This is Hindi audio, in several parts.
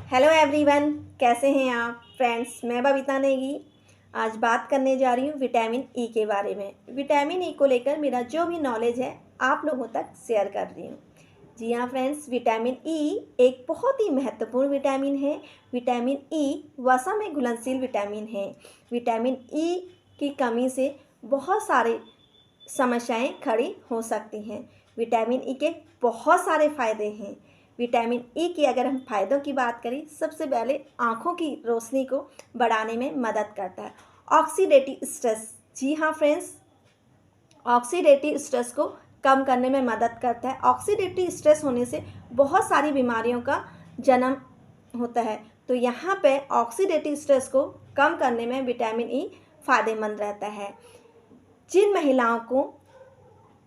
हेलो एवरीवन, कैसे हैं आप फ्रेंड्स। मैं बबीता नेगी आज बात करने जा रही हूँ विटामिन ई के बारे में। विटामिन ई को लेकर मेरा जो भी नॉलेज है आप लोगों तक शेयर कर रही हूँ। जी हाँ फ्रेंड्स, विटामिन ई एक बहुत ही महत्वपूर्ण विटामिन है। विटामिन ई वसा में घुलनशील विटामिन है। विटामिन ई की कमी से बहुत सारे समस्याएं खड़ी हो सकती हैं। विटामिन ई के बहुत सारे फ़ायदे हैं। विटामिन ई की अगर हम फ़ायदों की बात करें, सबसे पहले आँखों की रोशनी को बढ़ाने में मदद करता है। ऑक्सीडेटिव स्ट्रेस, जी हाँ फ्रेंड्स, ऑक्सीडेटिव स्ट्रेस को कम करने में मदद करता है। ऑक्सीडेटिव स्ट्रेस होने से बहुत सारी बीमारियों का जन्म होता है, तो यहाँ पे ऑक्सीडेटिव स्ट्रेस को कम करने में विटामिन ई फ़ायदेमंद रहता है। जिन महिलाओं को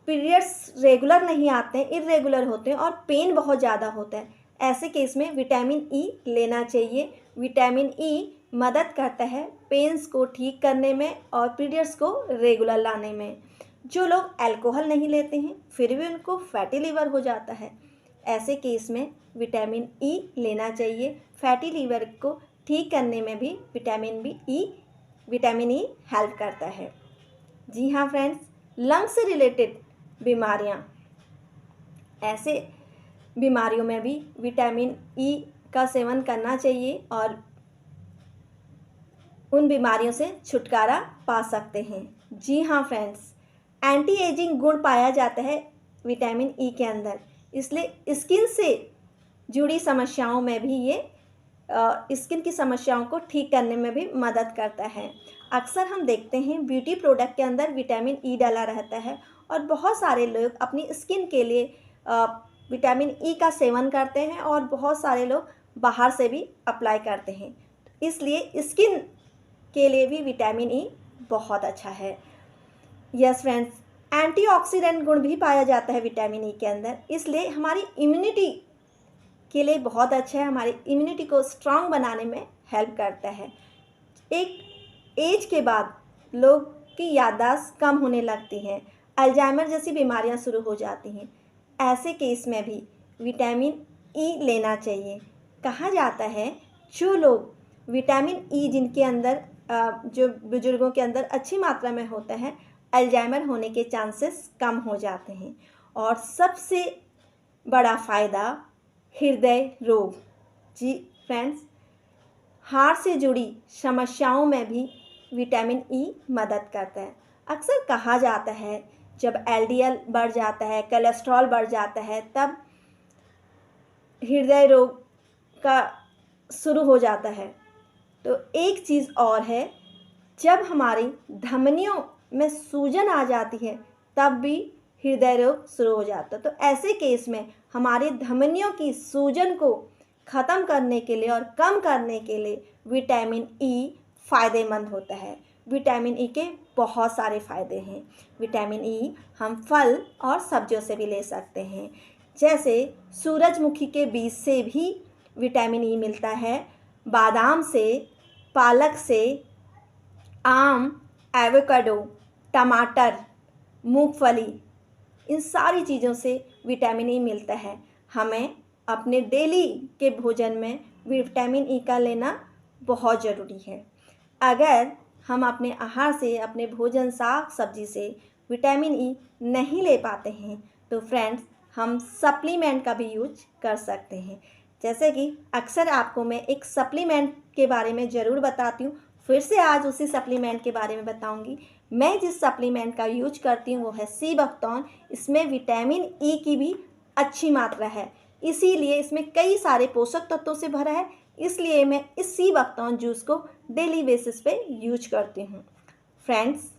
पीरियड्स रेगुलर नहीं आते हैं, इरेगुलर होते हैं और पेन बहुत ज़्यादा होता है, ऐसे केस में विटामिन ई लेना चाहिए। विटामिन ई मदद करता है पेन्स को ठीक करने में और पीरियड्स को रेगुलर लाने में। जो लोग अल्कोहल नहीं लेते हैं फिर भी उनको फैटी लीवर हो जाता है, ऐसे केस में विटामिन ई लेना चाहिए। फैटी लीवर को ठीक करने में भी विटामिन ई हेल्प करता है। जी हाँ फ्रेंड्स, लंग्स से रिलेटेड बीमारियाँ, ऐसे बीमारियों में भी विटामिन ई का सेवन करना चाहिए और उन बीमारियों से छुटकारा पा सकते हैं। जी हाँ फ्रेंड्स, एंटी एजिंग गुण पाया जाता है विटामिन ई के अंदर, इसलिए स्किन से जुड़ी समस्याओं में भी ये स्किन की समस्याओं को ठीक करने में भी मदद करता है। अक्सर हम देखते हैं ब्यूटी प्रोडक्ट के अंदर विटामिन ई डाला रहता है और बहुत सारे लोग अपनी स्किन के लिए विटामिन ई का सेवन करते हैं और बहुत सारे लोग बाहर से भी अप्लाई करते हैं, इसलिए स्किन के लिए भी विटामिन ई बहुत अच्छा है। यस फ्रेंड्स, एंटीऑक्सीडेंट गुण भी पाया जाता है विटामिन ई के अंदर, इसलिए हमारी इम्यूनिटी के लिए बहुत अच्छा है। हमारी इम्यूनिटी को स्ट्रांग बनाने में हेल्प करता है। एक एज के बाद लोग की याददाश्त कम होने लगती है, अल्जाइमर जैसी बीमारियां शुरू हो जाती हैं, ऐसे केस में भी विटामिन ई लेना चाहिए। कहा जाता है जो लोग विटामिन ई जिनके अंदर जो बुजुर्गों के अंदर अच्छी मात्रा में होता है, अल्जाइमर होने के चांसेस कम हो जाते हैं। और सबसे बड़ा फ़ायदा हृदय रोग, जी फ्रेंड्स, हार्ट से जुड़ी समस्याओं में भी विटामिन ई मदद करता है। अक्सर कहा जाता है जब एलडीएल बढ़ जाता है, कोलेस्ट्रॉल बढ़ जाता है, तब हृदय रोग का शुरू हो जाता है। तो एक चीज़ और है, जब हमारी धमनियों में सूजन आ जाती है तब भी हृदय रोग शुरू हो जाता है। तो ऐसे केस में हमारी धमनियों की सूजन को ख़त्म करने के लिए और कम करने के लिए विटामिन ई फ़ायदेमंद होता है। विटामिन ई के बहुत सारे फ़ायदे हैं। विटामिन ई हम फल और सब्जियों से भी ले सकते हैं, जैसे सूरजमुखी के बीज से भी विटामिन ई मिलता है, बादाम से, पालक से, आम, एवोकाडो, टमाटर, मूंगफली, इन सारी चीज़ों से विटामिन ई मिलता है। हमें अपने डेली के भोजन में विटामिन ई का लेना बहुत ज़रूरी है। अगर हम अपने आहार से, अपने भोजन साग सब्जी से विटामिन ई नहीं ले पाते हैं तो फ्रेंड्स हम सप्लीमेंट का भी यूज कर सकते हैं। जैसे कि अक्सर आपको मैं एक सप्लीमेंट के बारे में ज़रूर बताती हूँ, फिर से आज उसी सप्लीमेंट के बारे में बताऊंगी। मैं जिस सप्लीमेंट का यूज करती हूँ वो है सी बकथॉर्न। इसमें विटामिन ई की भी अच्छी मात्रा है, इसीलिए इसमें कई सारे पोषक तत्वों से भरा है, इसलिए मैं इस सी बकथॉर्न जूस को डेली बेसिस पे यूज करती हूँ। फ्रेंड्स,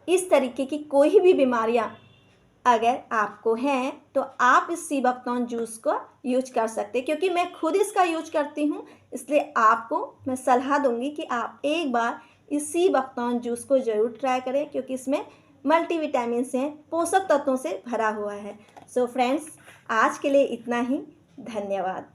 इस तरीके की कोई भी बीमारियाँ अगर आपको हैं तो आप इस सी बकथॉर्न जूस को यूज कर सकते हैं, क्योंकि मैं खुद इसका यूज करती हूँ, इसलिए आपको मैं सलाह दूंगी कि आप एक बार इस सी बकथॉर्न जूस को ज़रूर ट्राई करें, क्योंकि इसमें मल्टीविटामिन से, पोषक तत्वों से भरा हुआ है। सो फ्रेंड्स, आज के लिए इतना ही। धन्यवाद।